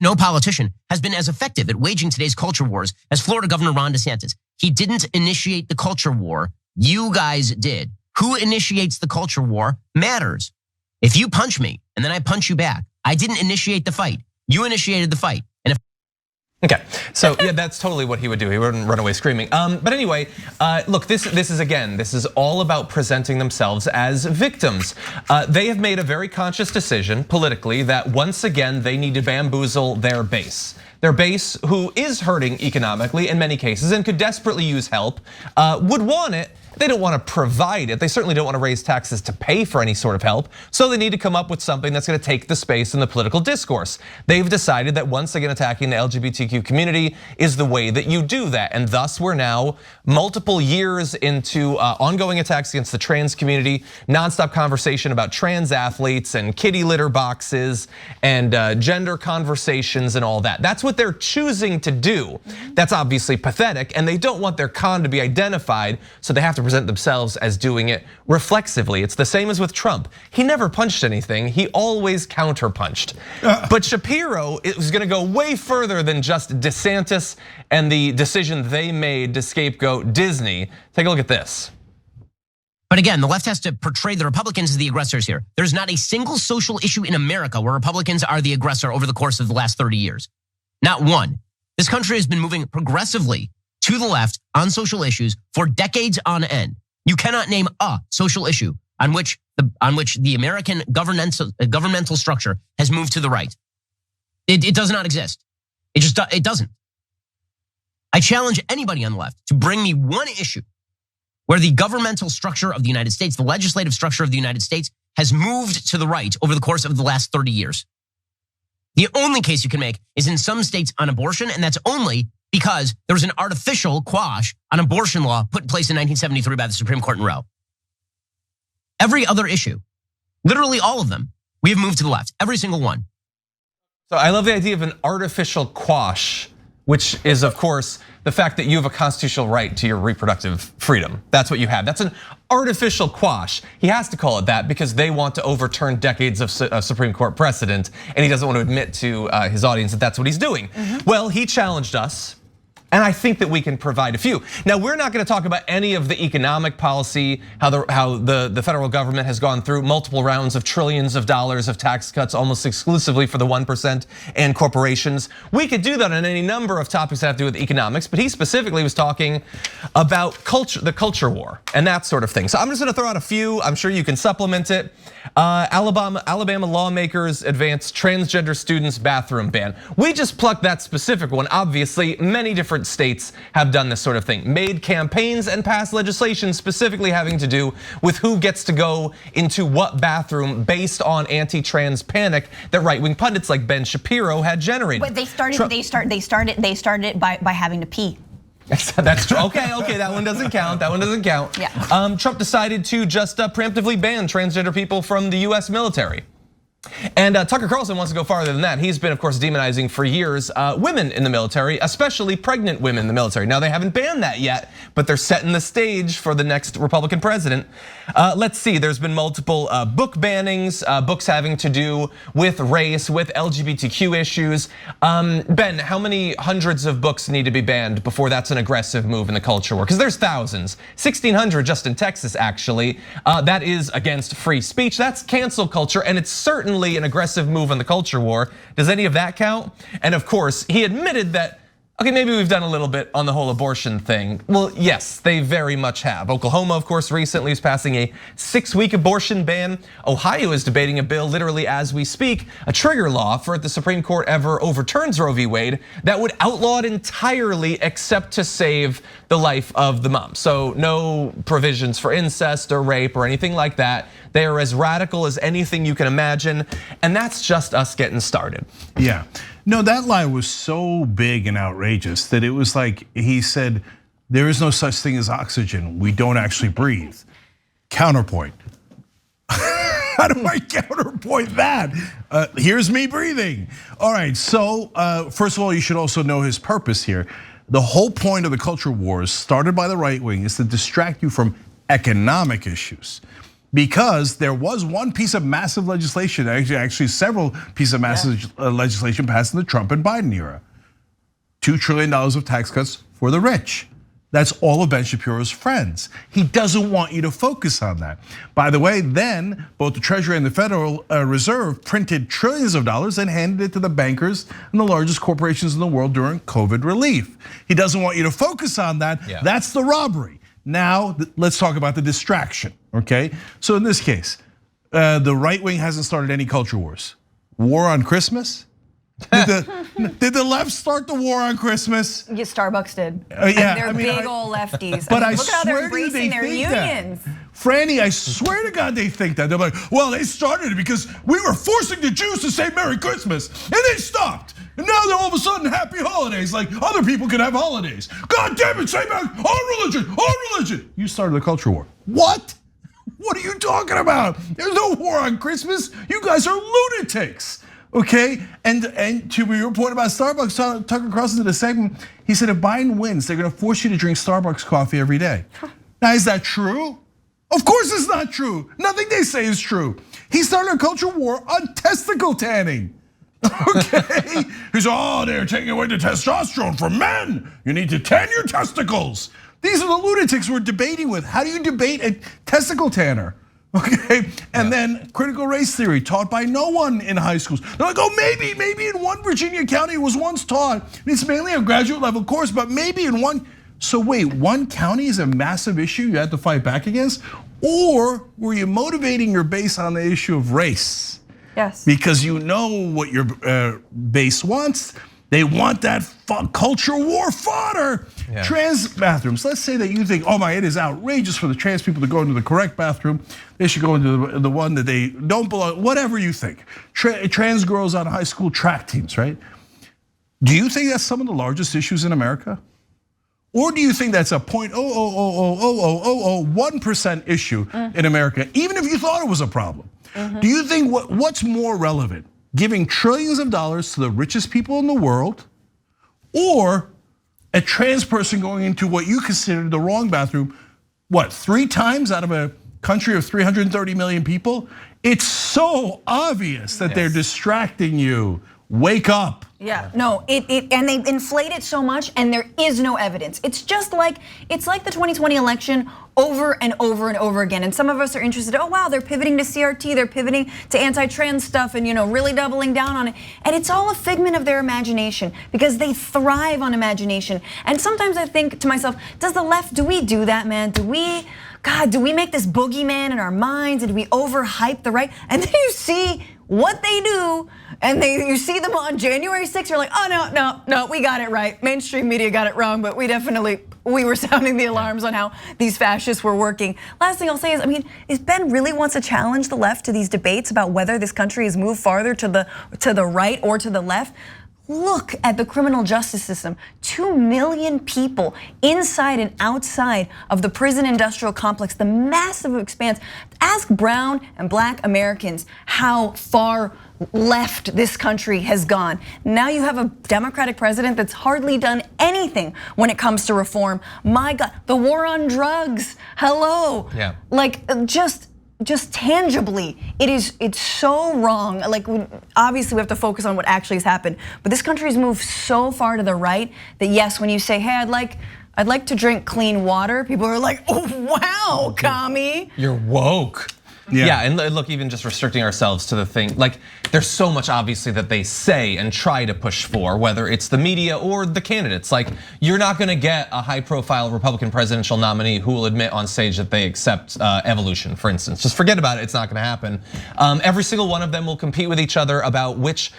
No politician has been as effective at waging today's culture wars as Florida Governor Ron DeSantis. He didn't initiate the culture war. You guys did. Who initiates the culture war matters. If you punch me and then I punch you back, I didn't initiate the fight. You initiated the fight. And if Okay, so yeah, that's totally what he would do. He wouldn't run away screaming. But anyway, look, this is all about presenting themselves as victims. They have made a very conscious decision politically that once again they need to bamboozle their base. Their base, who is hurting economically in many cases and could desperately use help, would want it. They don't want to provide it. They certainly don't want to raise taxes to pay for any sort of help. So they need to come up with something that's going to take the space in the political discourse. They've decided that once again attacking the LGBTQ community is the way that you do that. And thus we're now multiple years into ongoing attacks against the trans community, nonstop conversation about trans athletes and kitty litter boxes and gender conversations and all that. That's what they're choosing to do. That's obviously pathetic, and they don't want their con to be identified, so they have to present themselves as doing it reflexively. It's the same as with Trump. He never punched anything, he always counterpunched. But Shapiro is gonna go way further than just DeSantis and the decision they made to scapegoat Disney. Take a look at this. But again, the left has to portray the Republicans as the aggressors here. There's not a single social issue in America where Republicans are the aggressor over the course of the last 30 years. Not one. This country has been moving progressively to the left on social issues for decades on end. You cannot name a social issue on which the American governmental structure has moved to the right. It does not exist. It doesn't. I challenge anybody on the left to bring me one issue where the governmental structure of the United States, the legislative structure of the United States, has moved to the right over the course of the last 30 years. The only case you can make is in some states on abortion, and that's only because there was an artificial quash on abortion law put in place in 1973 by the Supreme Court in Roe. Every other issue, literally all of them, we have moved to the left, every single one. So I love the idea of an artificial quash, which is of course the fact that you have a constitutional right to your reproductive freedom. That's what you have. That's an artificial quash. He has to call it that because they want to overturn decades of Supreme Court precedent, and he doesn't want to admit to his audience that that's what he's doing. Well, he challenged us, and I think that we can provide a few. Now, we're not going to talk about any of the economic policy, how the federal government has gone through multiple rounds of trillions of dollars of tax cuts almost exclusively for the 1% and corporations. We could do that on any number of topics that have to do with economics, but he specifically was talking about culture, the culture war, and that sort of thing. So I'm just going to throw out a few. I'm sure you can supplement it. Alabama lawmakers advance transgender students bathroom ban. We just plucked that specific one. Obviously, many different states have done this sort of thing, made campaigns and passed legislation specifically having to do with who gets to go into what bathroom based on anti-trans panic that right-wing pundits like Ben Shapiro had generated. But they started it by having to pee. That's true. Okay, that one doesn't count. That one doesn't count. Yeah. Trump decided to just preemptively ban transgender people from the US military. And Tucker Carlson wants to go farther than that. He's been, of course, demonizing for years women in the military, especially pregnant women in the military. Now, they haven't banned that yet, but they're setting the stage for the next Republican president. Let's see, there's been multiple book bannings, books having to do with race, with LGBTQ issues. Ben, how many hundreds of books need to be banned before that's an aggressive move in the culture war? Because there's thousands, 1,600 just in Texas, actually. That is against free speech. That's cancel culture, and it's certainly an aggressive move on the culture war. Does any of that count? And of course, he admitted that, okay, maybe we've done a little bit on the whole abortion thing. Well, yes, they very much have. Oklahoma, of course, recently is passing a 6-week abortion ban. Ohio is debating a bill literally as we speak, a trigger law for if the Supreme Court ever overturns Roe v. Wade that would outlaw it entirely except to save the life of the mom. So no provisions for incest or rape or anything like that. They are as radical as anything you can imagine, and that's just us getting started. Yeah. No, that lie was so big and outrageous that it was like he said, there is no such thing as oxygen. We don't actually breathe. Counterpoint. How do I counterpoint that? Here's me breathing. All right, so first of all, you should also know his purpose here. The whole point of the culture wars started by the right wing is to distract you from economic issues. because there was one piece of massive legislation, actually several pieces of massive legislation passed in the Trump and Biden era. $2 trillion of tax cuts for the rich. That's all of Ben Shapiro's friends. He doesn't want you to focus on that. By the way, then both the Treasury and the Federal Reserve printed trillions of dollars and handed it to the bankers and the largest corporations in the world during COVID relief. He doesn't want you to focus on that. That's the robbery. Now, let's talk about the distraction, okay? So in this case, the right wing hasn't started any culture wars. War on Christmas? Did the left start the war on Christmas? Yeah, Starbucks did. Yeah, they're big old lefties. But look at how they're embracing their unions. Franny, I swear to God they think that. They're like, well, they started it because we were forcing the Jews to say Merry Christmas, and they stopped. And now they're all of a sudden happy holidays, like other people can have holidays. God damn it, say back our religion. You started the culture war. What? What are you talking about? There's no war on Christmas. You guys are lunatics. Okay, and to your point about Starbucks, Tucker Carlson did a segment. He said if Biden wins, they're going to force you to drink Starbucks coffee every day. Now, is that true? Of course it's not true. Nothing they say is true. He started a culture war on testicle tanning. Okay, he's they're taking away the testosterone from men. You need to tan your testicles. These are the lunatics we're debating with. How do you debate a testicle tanner? Okay, and then critical race theory taught by no one in high schools. They're like, maybe in one Virginia county it was once taught. It's mainly a graduate level course, but maybe in one. So wait, one county is a massive issue you had to fight back against? Or were you motivating your base on the issue of race? Yes. Because you know what your base wants. They want that culture war fodder. Trans bathrooms. Let's say that you think, it is outrageous for the trans people to go into the correct bathroom. They should go into the one that they don't belong. Whatever you think. Trans girls on high school track teams, right? Do you think that's some of the largest issues in America? Or do you think that's a 0.0000001% issue in America, even if you thought it was a problem? Do you think what's more relevant? Giving trillions of dollars to the richest people in the world, or a trans person going into what you consider the wrong bathroom, 3 times out of a country of 330 million people? It's so obvious that they're distracting you. Wake up. Yeah, no, and they inflate it so much, and there is no evidence. It's just like the 2020 election over and over and over again. And some of us are interested. Oh wow, they're pivoting to CRT, they're pivoting to anti-trans stuff, and really doubling down on it. And it's all a figment of their imagination because they thrive on imagination. And sometimes I think to myself, do we do that, man? Do we make this boogeyman in our minds, and do we overhype the right? And then you see what they do, and you see them on January 6th, you're like, oh no, we got it right. Mainstream media got it wrong, but we were sounding the alarms on how these fascists were working. Last thing I'll say is, if Ben really wants to challenge the left to these debates about whether this country has moved farther to the right or to the left, look at the criminal justice system. 2 million people inside and outside of the prison industrial complex, the massive expanse. Ask brown and black Americans how far left this country has gone. Now you have a Democratic president that's hardly done anything when it comes to reform. My God, the war on drugs, hello. Yeah. Just tangibly, it's so wrong. Obviously we have to focus on what actually has happened, but this country's moved so far to the right that yes, when you say, hey, I'd like to drink clean water, people are like, oh wow, commie. You're woke. Yeah, and look, even just restricting ourselves to the thing, there's so much obviously that they say and try to push for, whether it's the media or the candidates. You're not gonna get a high profile Republican presidential nominee who will admit on stage that they accept evolution, for instance. Just forget about it, it's not gonna happen. Every single one of them will compete with each other about which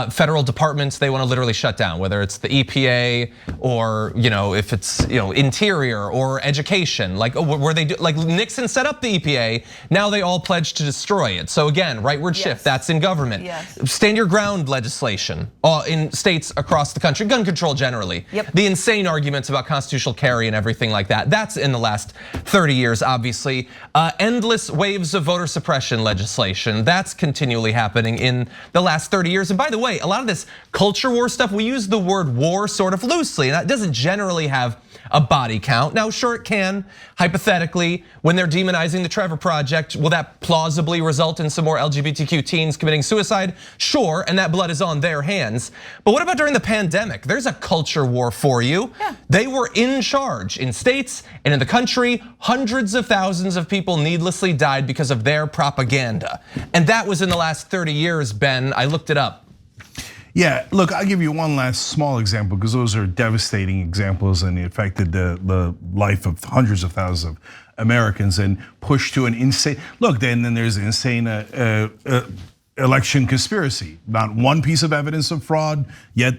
federal departments they wanna literally shut down, whether it's the EPA or if it's interior or education. Where they do, Nixon set up the EPA, now they all pledged to destroy it. So again, rightward shift, that's in government. Stand your ground legislation in states across the country, gun control generally. The insane arguments about constitutional carry and everything like that, that's in the last 30 years, obviously. Endless waves of voter suppression legislation, that's continually happening in the last 30 years. And by the way, a lot of this culture war stuff, we use the word war sort of loosely, and that doesn't generally have a body count. Now, sure, it can, hypothetically, when they're demonizing the Trevor Project, will that plausibly result in some more LGBTQ teens committing suicide? Sure, and that blood is on their hands. But what about during the pandemic? There's a culture war for you. Yeah. They were in charge in states and in the country. Hundreds of thousands of people needlessly died because of their propaganda. And that was in the last 30 years, Ben. I looked it up. Yeah, look, I'll give you one last small example because those are devastating examples and it affected the life of hundreds of thousands of Americans and pushed to an insane, look, then there's an insane election conspiracy. Not one piece of evidence of fraud, yet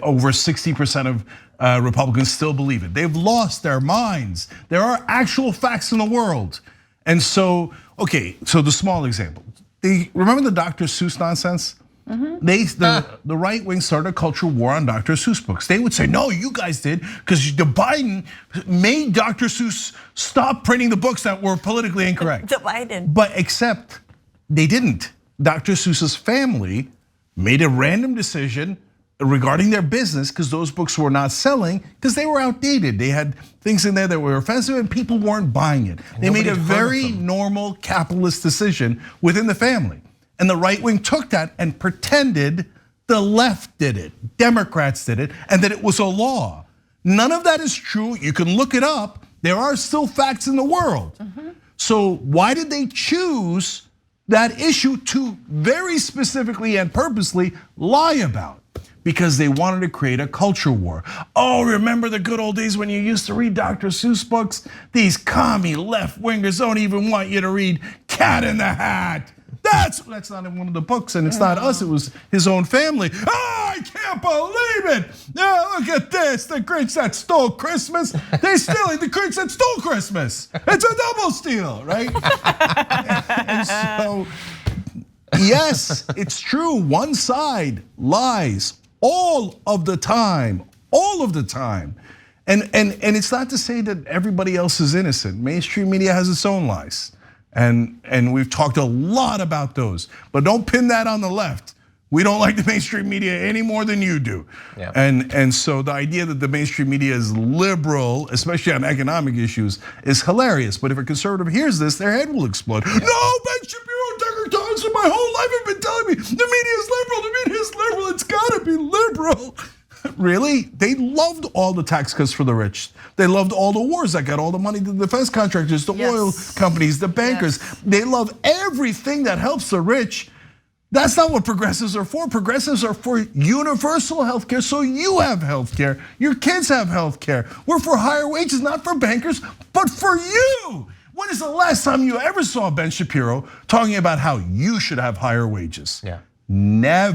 over 60% of Republicans still believe it. They've lost their minds. There are actual facts in the world. And so, okay, so the small example. Remember the Dr. Seuss nonsense? The right wing started a cultural war on Dr. Seuss books. They would say, no, you guys did, because the Biden made Dr. Seuss stop printing the books that were politically incorrect. The Biden. But except they didn't. Dr. Seuss's family made a random decision regarding their business because those books were not selling because they were outdated. They had things in there that were offensive and people weren't buying it. They made a very normal capitalist decision within the family. And the right wing took that and pretended the left did it, Democrats did it, and that it was a law. None of that is true. You can look it up. There are still facts in the world. So why did they choose that issue to very specifically and purposely lie about? Because they wanted to create a culture war. Oh, remember the good old days when you used to read Dr. Seuss books? These commie left wingers don't even want you to read Cat in the Hat. That's not in one of the books, and it's not us, it was his own family. Oh, I can't believe it. Oh, look at this, the Grinch that stole Christmas. They're stealing the Grinch that stole Christmas. It's a double steal, right? And so, yes, it's true, one side lies all of the time, And it's not to say that everybody else is innocent. Mainstream media has its own lies. And we've talked a lot about those, but don't pin that on the left. We don't like the mainstream media any more than you do. Yeah. And so the idea that the mainstream media is liberal, especially on economic issues, is hilarious. But if a conservative hears this, their head will explode. No, Ben Shapiro, Tucker Carlson, my whole life have been telling me the media is liberal, the media is liberal, it's gotta be liberal. Really? They loved all the tax cuts for the rich. They loved all the wars that got all the money to the defense contractors, the oil companies, the bankers. They love everything that helps the rich. That's not what progressives are for. Progressives are for universal healthcare, so you have healthcare, your kids have healthcare. We're for higher wages, not for bankers, but for you. When is the last time you ever saw Ben Shapiro talking about how you should have higher wages? Yeah. Never,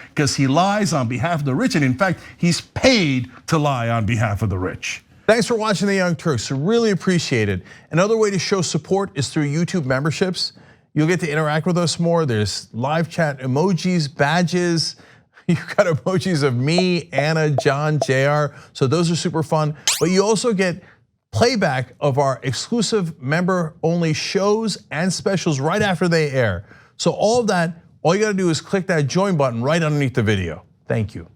because he lies on behalf of the rich, and in fact, he's paid to lie on behalf of the rich. Thanks for watching the Young Turks, really appreciate it. Another way to show support is through YouTube memberships. You'll get to interact with us more. There's live chat emojis, badges. You've got emojis of me, Anna, John, JR, so those are super fun. But you also get playback of our exclusive member-only shows and specials right after they air. So all of that, all you gotta do is click that join button right underneath the video. Thank you.